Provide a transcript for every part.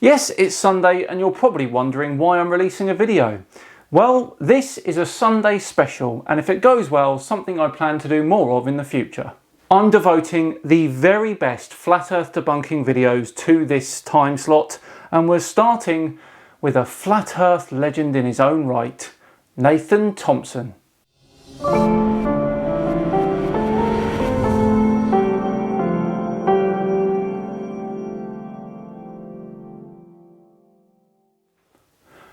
Yes, it's Sunday and you're probably wondering why I'm releasing a video. Well, this is a Sunday special, and if it goes well, something I plan to do more of in the future. I'm devoting the very best flat earth debunking videos to this time slot, and we're starting with a flat earth legend in his own right, Nathan Thompson.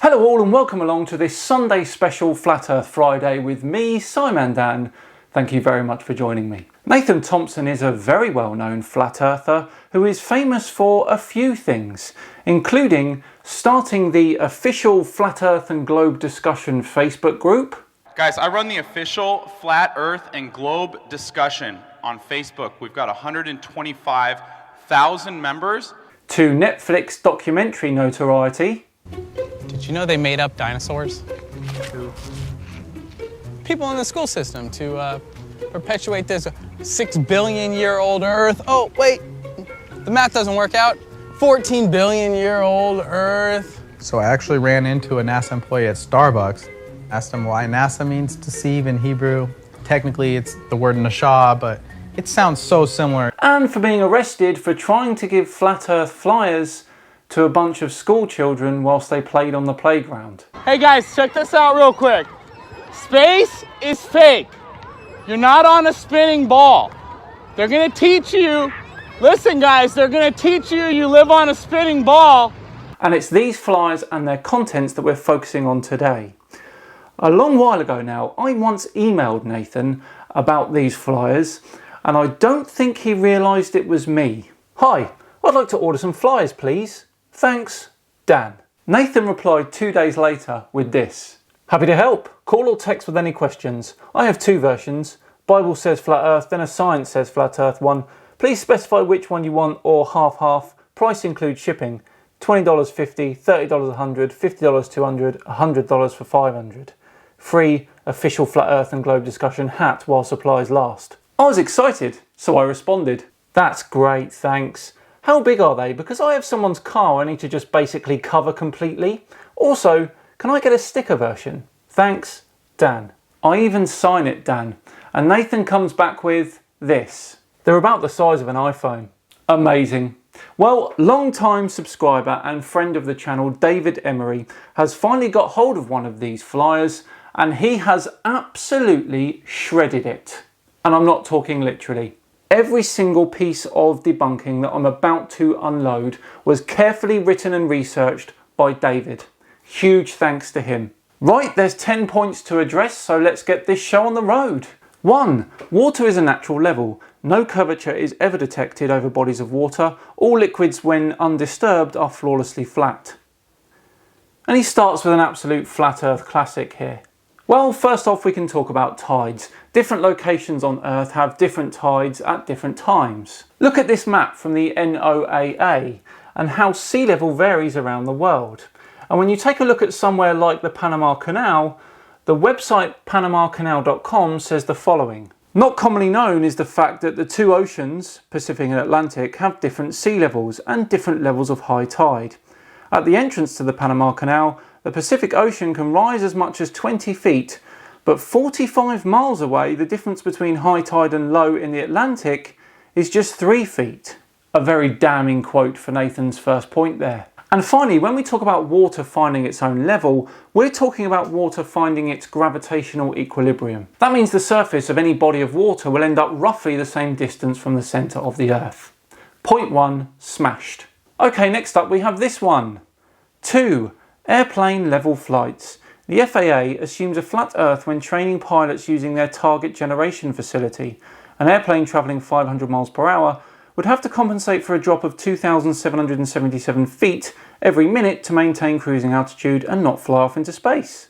Hello all and welcome along to this Sunday special Flat Earth Friday with me, Simon Dan. Thank you very much for joining me. Nathan Thompson is a very well-known flat earther who is famous for a few things, including starting the official Flat Earth and Globe Discussion Facebook group. Guys, I run the official Flat Earth and Globe Discussion on Facebook. We've got 125,000 members. To Netflix documentary notoriety. Did you know they made up dinosaurs? People in the school system to perpetuate this 6 billion year old Earth. Oh, wait, the math doesn't work out. 14 billion year old Earth. So I actually ran into a NASA employee at Starbucks, asked him why NASA means deceive in Hebrew. Technically, it's the word nashah, but it sounds so similar. And for being arrested for trying to give flat earth flyers to a bunch of school children whilst they played on the playground. Hey guys, check this out real quick. Space is fake. You're not on a spinning ball. They're gonna teach you, listen guys, they're gonna teach you you live on a spinning ball. And it's these flyers and their contents that we're focusing on today. A long while ago now, I once emailed Nathan about these flyers, and I don't think he realised it was me. Hi, I'd like to order some flyers please. Thanks, Dan. Nathan replied 2 days later with this. Happy to help. Call or text with any questions. I have two versions. Bible says flat earth, then a science says flat earth one. Please specify which one you want or half-half. Price includes shipping. $20.50, $30 $100, $50 $200, $100 for $500. Free official flat earth and globe discussion hat while supplies last. I was excited, so I responded. That's great, thanks. How big are they? Because I have someone's car I need to just basically cover completely. Also, can I get a sticker version? Thanks, Dan. I even sign it, Dan. And Nathan comes back with this. They're about the size of an iPhone. Amazing. Well, long-time subscriber and friend of the channel, David Emery, has finally got hold of one of these flyers and he has absolutely shredded it. And I'm not talking literally. Every single piece of debunking that I'm about to unload was carefully written and researched by David. Huge thanks to him. Right, there's 10 points to address, so let's get this show on the road. 1. Water is a natural level. No curvature is ever detected over bodies of water. All liquids, when undisturbed, are flawlessly flat. And he starts with an absolute flat earth classic here. Well, first off we can talk about tides. Different locations on Earth have different tides at different times. Look at this map from the NOAA and how sea level varies around the world. And when you take a look at somewhere like the Panama Canal, the website panamacanal.com says the following. Not commonly known is the fact that the two oceans, Pacific and Atlantic, have different sea levels and different levels of high tide. At the entrance to the Panama Canal, the Pacific Ocean can rise as much as 20 feet, but 45 miles away, the difference between high tide and low in the Atlantic is just 3 feet. A very damning quote for Nathan's first point there. And finally, when we talk about water finding its own level, we're talking about water finding its gravitational equilibrium. That means the surface of any body of water will end up roughly the same distance from the centre of the Earth. Point 1, smashed. Okay, next up we have this one. 2. Airplane level flights. The FAA assumes a flat Earth when training pilots using their target generation facility. An airplane travelling 500 miles per hour would have to compensate for a drop of 2,777 feet every minute to maintain cruising altitude and not fly off into space.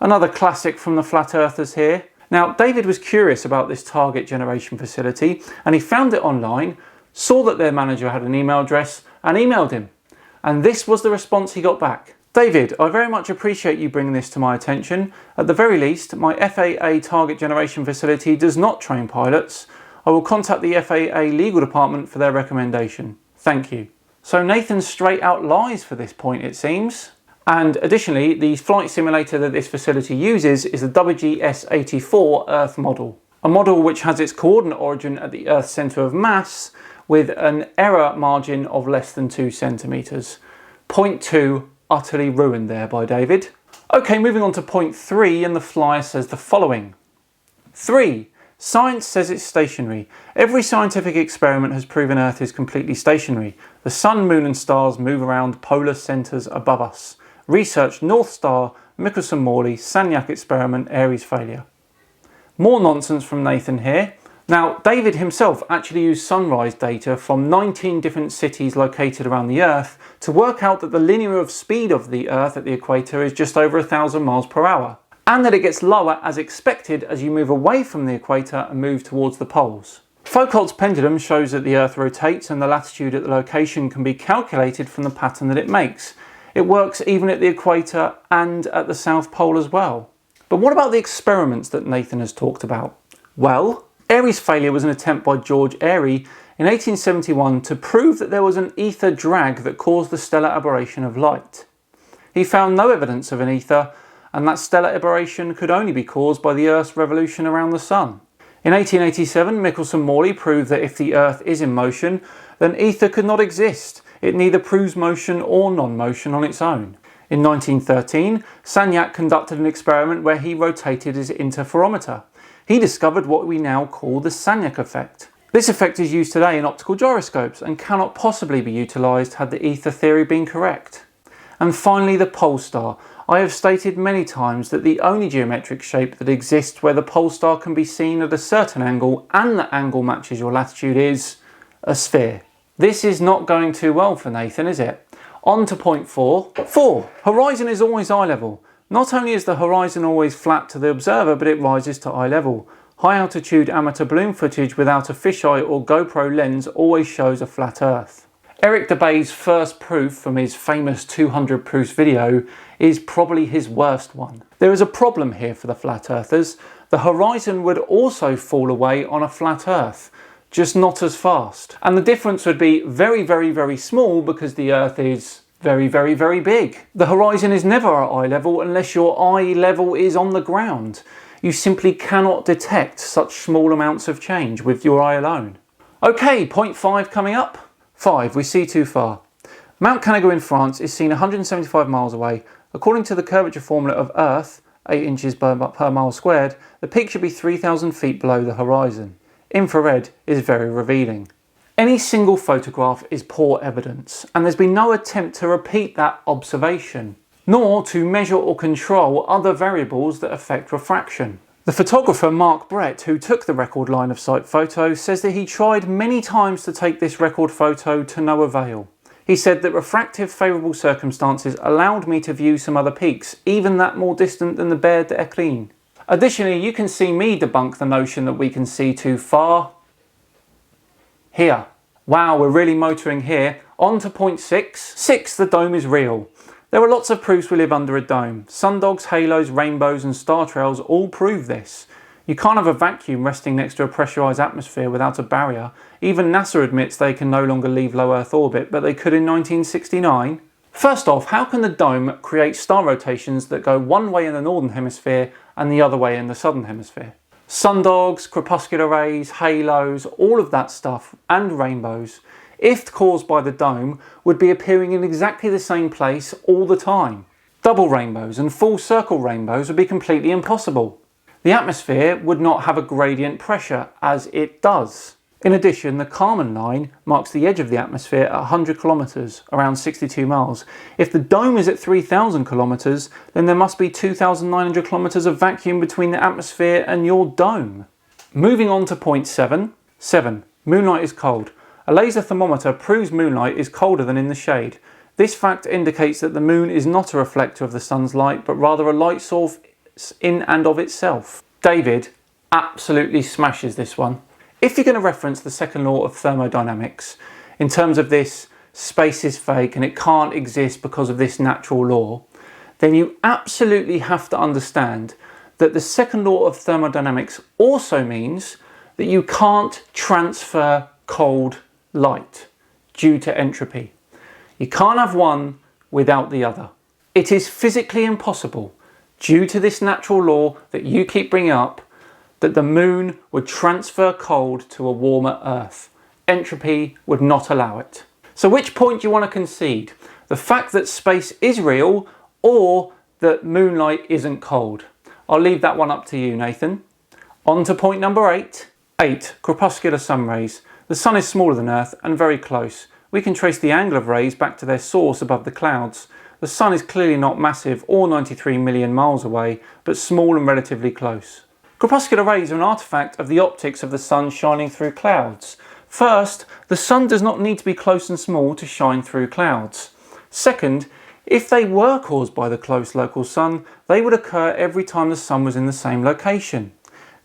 Another classic from the flat earthers here. Now, David was curious about this target generation facility and he found it online, saw that their manager had an email address and emailed him. And this was the response he got back. David, I very much appreciate you bringing this to my attention. At the very least, my FAA target generation facility does not train pilots. I will contact the FAA legal department for their recommendation. Thank you. So Nathan straight out lies for this point, it seems. And additionally, the flight simulator that this facility uses is the WGS-84 Earth model. A model which has its coordinate origin at the Earth's centre of mass with an error margin of less than 2 centimetres. Point 2 utterly ruined there by David. Okay, moving on to point 3, and the flyer says the following. 3. Science says it's stationary. Every scientific experiment has proven Earth is completely stationary. The sun, moon and stars move around polar centres above us. Research North Star, Michelson-Morley, Sagnac experiment, Aries failure. More nonsense from Nathan here. Now, David himself actually used SUNRAYS data from 19 different cities located around the Earth to work out that the linear of speed of the Earth at the equator is just over 1,000 miles per hour, and that it gets lower as expected as you move away from the equator and move towards the poles. Foucault's pendulum shows that the Earth rotates, and the latitude at the location can be calculated from the pattern that it makes. It works even at the equator and at the South Pole as well. But what about the experiments that Nathan has talked about? Well, Aries failure was an attempt by George Airy in 1871 to prove that there was an ether drag that caused the stellar aberration of light. He found no evidence of an ether, and that stellar aberration could only be caused by the Earth's revolution around the Sun. In 1887, Michelson-Morley proved that if the Earth is in motion, then ether could not exist. It neither proves motion or non-motion on its own. In 1913, Sagnac conducted an experiment where he rotated his interferometer. He discovered what we now call the Sagnac effect. This effect is used today in optical gyroscopes and cannot possibly be utilised had the ether theory been correct. And finally, the pole star. I have stated many times that the only geometric shape that exists where the pole star can be seen at a certain angle and that angle matches your latitude is a sphere. This is not going too well for Nathan, is it? On to point 4. 4. Horizon is always eye level. Not only is the horizon always flat to the observer, but it rises to eye level. High altitude amateur balloon footage without a fisheye or GoPro lens always shows a flat Earth. Eric Debay's first proof from his famous 200 proofs video is probably his worst one. There is a problem here for the flat earthers. The horizon would also fall away on a flat Earth, just not as fast. And the difference would be very, very, very small because the Earth is very, very, very big. The horizon is never at eye level unless your eye level is on the ground. You simply cannot detect such small amounts of change with your eye alone. Okay, point 5 coming up. 5, we see too far. Mount Canigou in France is seen 175 miles away. According to the curvature formula of Earth, 8 inches per mile squared, the peak should be 3,000 feet below the horizon. Infrared is very revealing. Any single photograph is poor evidence, and there's been no attempt to repeat that observation, nor to measure or control other variables that affect refraction. The photographer Mark Brett, who took the record line of sight photo, says that he tried many times to take this record photo to no avail. He said that refractive favourable circumstances allowed me to view some other peaks, even that more distant than the Berre d'Eclin. Additionally, you can see me debunk the notion that we can see too far here. Wow, we're really motoring here. On to point 6. 6, the dome is real. There are lots of proofs we live under a dome. Sundogs, halos, rainbows and star trails all prove this. You can't have a vacuum resting next to a pressurised atmosphere without a barrier. Even NASA admits they can no longer leave low Earth orbit, but they could in 1969. First off, how can the dome create star rotations that go one way in the northern hemisphere and the other way in the southern hemisphere? Sundogs, crepuscular rays, halos, all of that stuff, and rainbows, if caused by the dome, would be appearing in exactly the same place all the time. Double rainbows and full circle rainbows would be completely impossible. The atmosphere would not have a gradient pressure, as it does. In addition, the Kármán line marks the edge of the atmosphere at 100 kilometres, around 62 miles. If the dome is at 3,000 kilometres, then there must be 2,900 kilometres of vacuum between the atmosphere and your dome. Moving on to point 7. 7. Moonlight is cold. A laser thermometer proves moonlight is colder than in the shade. This fact indicates that the moon is not a reflector of the sun's light, but rather a light source in and of itself. David absolutely smashes this one. If you're going to reference the second law of thermodynamics in terms of this space is fake and it can't exist because of this natural law, then you absolutely have to understand that the second law of thermodynamics also means that you can't transfer cold light due to entropy. You can't have one without the other. It is physically impossible, due to this natural law that you keep bringing up, that the moon would transfer cold to a warmer Earth. Entropy would not allow it. So which point do you want to concede? The fact that space is real, or that moonlight isn't cold? I'll leave that one up to you, Nathan. On to point number 8. 8. Crepuscular sunrays. The sun is smaller than Earth and very close. We can trace the angle of rays back to their source above the clouds. The sun is clearly not massive or 93 million miles away, but small and relatively close. Crepuscular rays are an artifact of the optics of the sun shining through clouds. First, the sun does not need to be close and small to shine through clouds. Second, if they were caused by the close local sun, they would occur every time the sun was in the same location.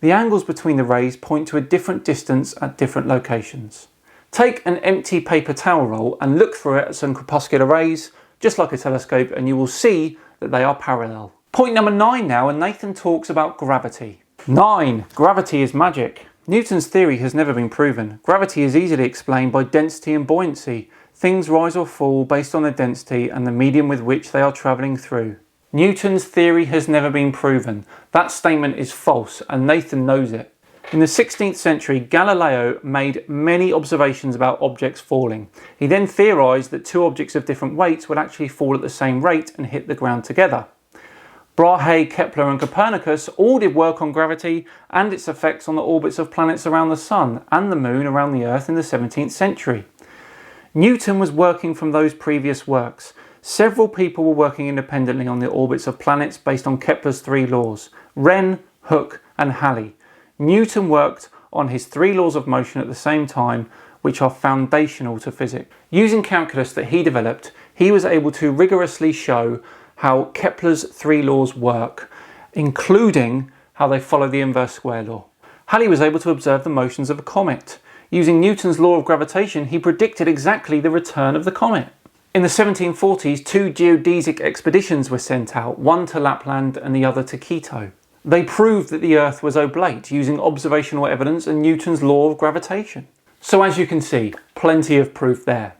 The angles between the rays point to a different distance at different locations. Take an empty paper towel roll and look through it at some crepuscular rays, just like a telescope, and you will see that they are parallel. Point number 9 now, and Nathan talks about gravity. 9. Gravity is magic. Newton's theory has never been proven. Gravity is easily explained by density and buoyancy. Things rise or fall based on their density and the medium with which they are travelling through. Newton's theory has never been proven. That statement is false, and Nathan knows it. In the 16th century, Galileo made many observations about objects falling. He then theorised that two objects of different weights would actually fall at the same rate and hit the ground together. Brahe, Kepler and Copernicus all did work on gravity and its effects on the orbits of planets around the Sun and the Moon around the Earth in the 17th century. Newton was working from those previous works. Several people were working independently on the orbits of planets based on Kepler's 3 laws, Wren, Hooke and Halley. Newton worked on his 3 laws of motion at the same time, which are foundational to physics. Using calculus that he developed, he was able to rigorously show how Kepler's 3 laws work, including how they follow the inverse square law. Halley was able to observe the motions of a comet. Using Newton's law of gravitation, he predicted exactly the return of the comet. In the 1740s, 2 geodesic expeditions were sent out, one to Lapland and the other to Quito. They proved that the Earth was oblate using observational evidence and Newton's law of gravitation. So as you can see, plenty of proof there.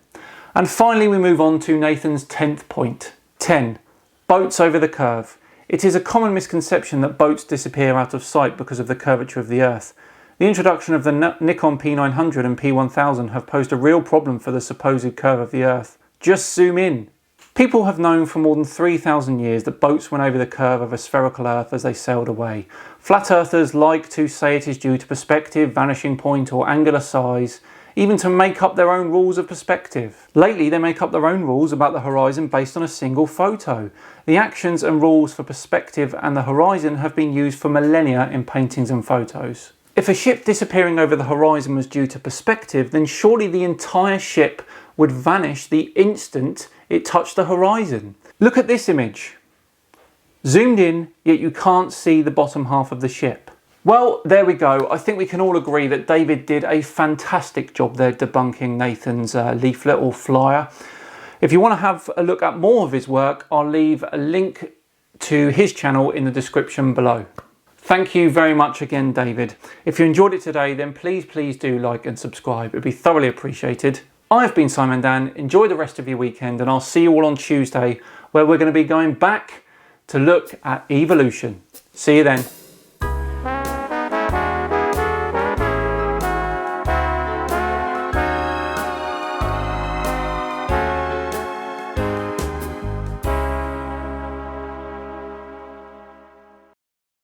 And finally we move on to Nathan's 10th point. 10. Boats over the curve. It is a common misconception that boats disappear out of sight because of the curvature of the Earth. The introduction of the Nikon P900 and P1000 have posed a real problem for the supposed curve of the Earth. Just zoom in. People have known for more than 3,000 years that boats went over the curve of a spherical Earth as they sailed away. Flat earthers like to say it is due to perspective, vanishing point or angular size, even to make up their own rules of perspective. Lately they make up their own rules about the horizon based on a single photo. The actions and rules for perspective and the horizon have been used for millennia in paintings and photos. If a ship disappearing over the horizon was due to perspective, then surely the entire ship would vanish the instant it touched the horizon. Look at this image. Zoomed in, yet you can't see the bottom half of the ship. Well, there we go. I think we can all agree that David did a fantastic job there debunking Nathan's leaflet or flyer. If you want to have a look at more of his work, I'll leave a link to his channel in the description below. Thank you very much again, David. If you enjoyed it today, then please do like and subscribe. It'd be thoroughly appreciated. I've been Simon Dan. Enjoy the rest of your weekend, and I'll see you all on Tuesday, where we're going to be going back to look at evolution. See you then.